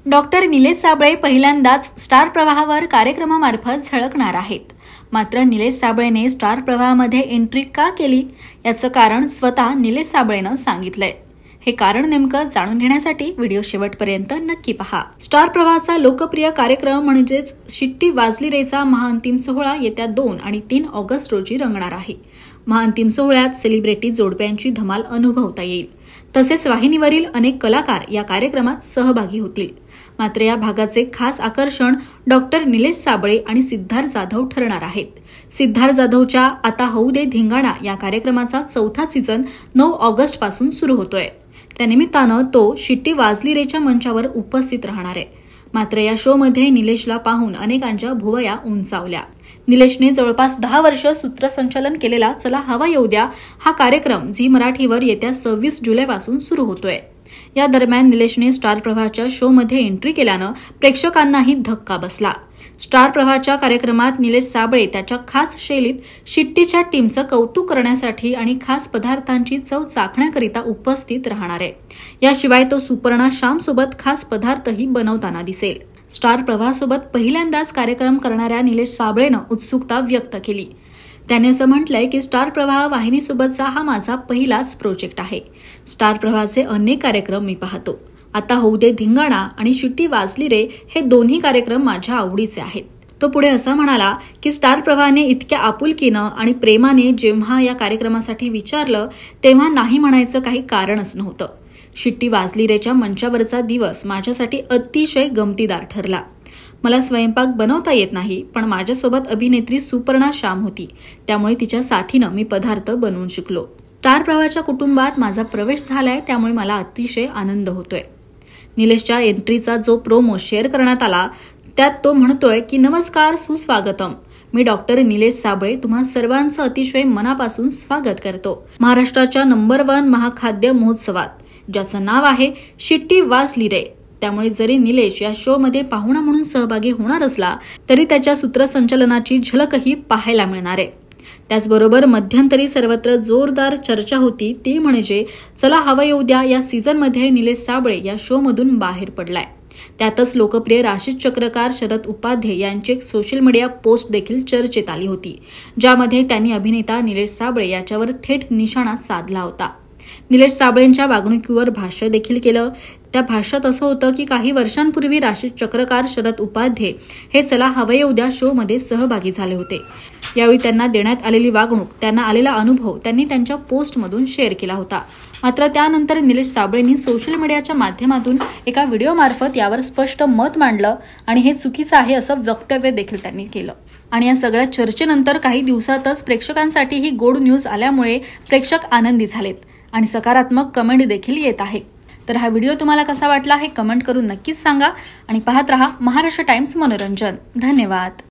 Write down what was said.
Doctor Nilesh Sable पहिल्यांदाच star प्रवाहावर कार्यक्रमामार्फत झळकणार आहेत। मात्र निलेश साबळेने स्टार प्रवाहामध्ये एंट्री का केली याचं कारण स्वतः निलेश साबळेनं सांगितलंय। हे कारण नेमकं जाणून घेण्यासाठी व्हिडिओ शेवटपर्यंत नक्की पहा। स्टार प्रवाहाचा लोकप्रिय कार्यक्रम म्हणजेच शिट्टी वाजली रेचा महाअंतिम सोहळा येत्या 2 आणि 3 ऑगस्ट रोजी रंगणार आहे। महाअंतिम सोहळ्यात सेलिब्रिटी जोडप्यांची धमाल अनुभवता येईल। तसेच वाहिनीवरील अनेक कलाकार या कार्यक्रमात सहभागी होतील। मात्र या भागाचे खास आकर्षण डॉक्टर निलेश साबळे आणि सिद्धार्थ जाधव ठरणार आहेत। सिद्धार्थ जाधवच्या आता होऊ दे धिंगाणा या कार्यक्रमाचा 4था सीझन 9 ऑगस्ट पासून सुरू होतोय। त्यानिमित्तानं तो शिट्टी वाजली रेच्या मंचावर उपस्थित राहणार आहे। मात्र या शो मध्ये निलेशला पाहून अनेकांच्या भुवया उंचावल्या। निलेशने जवळपास 10 वर्ष सूत्रसंचालन केलेला चला हवा येऊ द्या हा कार्यक्रम झी मराठीवर येत्या 26 जुलैपासून सुरू होतोय। या दरम्यान निलेशने स्टार प्रवाहाच्या शो मध्ये एंट्री केल्यानं प्रेक्षकांनाही धक्का बसला। स्टार प्रवाहाच्या कार्यक्रमात निलेश साबळे त्याच्या खास शैलीत शिट्टीच्या टीमचं कौतुक करण्यासाठी आणि खास पदार्थांची चव चाखण्याकरिता उपस्थित राहणार आहे। याशिवाय तो सुपर्णा श्याम सोबत खास पदार्थही बनवताना दिसेल। स्टार प्रवाहासोबत पहिल्यांदाच कार्यक्रम करणाऱ्या निलेश साबळेनं उत्सुकता व्यक्त केली। त्याने असं म्हटलंय की स्टार प्रवाह वाहिनीसोबतचा हा माझा पहिलाच प्रोजेक्ट आहे। स्टार प्रवाहाचे अनेक कार्यक्रम मी पाहतो। आता होऊ दे धिंगाणा आणि शिट्टी वाजली रे हे दोन्ही कार्यक्रम माझ्या आवडीचे आहेत। तो पुढे असा म्हणाला की स्टार प्रवाहाने इतक्या आपुलकीनं आणि प्रेमाने जेव्हा या कार्यक्रमासाठी विचारलं तेव्हा नाही म्हणायचं काही कारणच नव्हतं। शिट्टी वाजली रेच्या मंचावरचा दिवस माझ्यासाठी अतिशय गमतीदार ठरला। मला स्वयंपाक बनवता येत नाही, पण माझ्यासोबत अभिनेत्री सुपर्णा श्याम होती, त्यामुळे तिच्या साथीनं मी पदार्थ बनवून शिकलो। स्टार प्रवाहाच्या कुटुंबात माझा प्रवेश झालाय, त्यामुळे मला अतिशय आनंद होतोय। निलेशच्या एंट्रीचा जो प्रोमो शेअर करण्यात आला त्यात तो म्हणतोय की नमस्कार सुस्वागतम, मी डॉक्टर निलेश साबळे तुम्हा सर्वांचं अतिशय मनापासून स्वागत करतो। महाराष्ट्राच्या नंबर 1 महाखाद्य महोत्सवात ज्याचं नाव आहे शिट्टी वाजली रे, त्यामुळे जरी निलेश या शो मध्ये पाहुणा म्हणून सहभागी होणार असला तरी त्याच्या सूत्रसंचालनाची झलकही पाहायला मिळणार आहे। त्याचबरोबर मध्यंतरी सर्वत्र जोरदार चर्चा होती ती म्हणजे चला हवा येऊ द्या या सीझन मध्ये निलेश साबळे या शो मधून बाहेर पडलाय। त्यातच लोकप्रिय राशीचक्रकार शरद उपाध्ये यांची एक सोशल मीडिया पोस्ट देखील चर्चेत आली होती, ज्यामध्ये त्यांनी अभिनेता निलेश साबळे याच्यावर थेट निशाणा साधला होता। निलेश साबळेंच्या वागणुकीवर भाष्य देखील केलं। त्या भाष्यात असं होतं की काही वर्षांपूर्वी राशीचक्रकार शरद उपाध्ये हे चला हवा येऊ द्या शो मध्ये सहभागी झाले होते। यावेळी त्यांना देण्यात आलेली वागणूक, त्यांना आलेला अनुभव त्यांनी त्यांच्या पोस्टमधून शेअर केला होता। मात्र त्यानंतर निलेश साबळेंनी सोशल मीडियाच्या माध्यमातून एका व्हिडिओमार्फत यावर स्पष्ट मत मांडलं आणि हे चुकीचं आहे असं वक्तव्य देखील त्यांनी केलं। आणि या सगळ्या चर्चेनंतर काही दिवसातच प्रेक्षकांसाठी ही गोड न्यूज आल्यामुळे प्रेक्षक आनंदी झालेत आणि सकारात्मक कमेंट देखील येत आहे। तर हा व्हिडिओ तुम्हाला कसा वाटला हे कमेंट करून नक्कीच सांगा आणि पाहत रहा महाराष्ट्र टाइम्स मनोरंजन। धन्यवाद।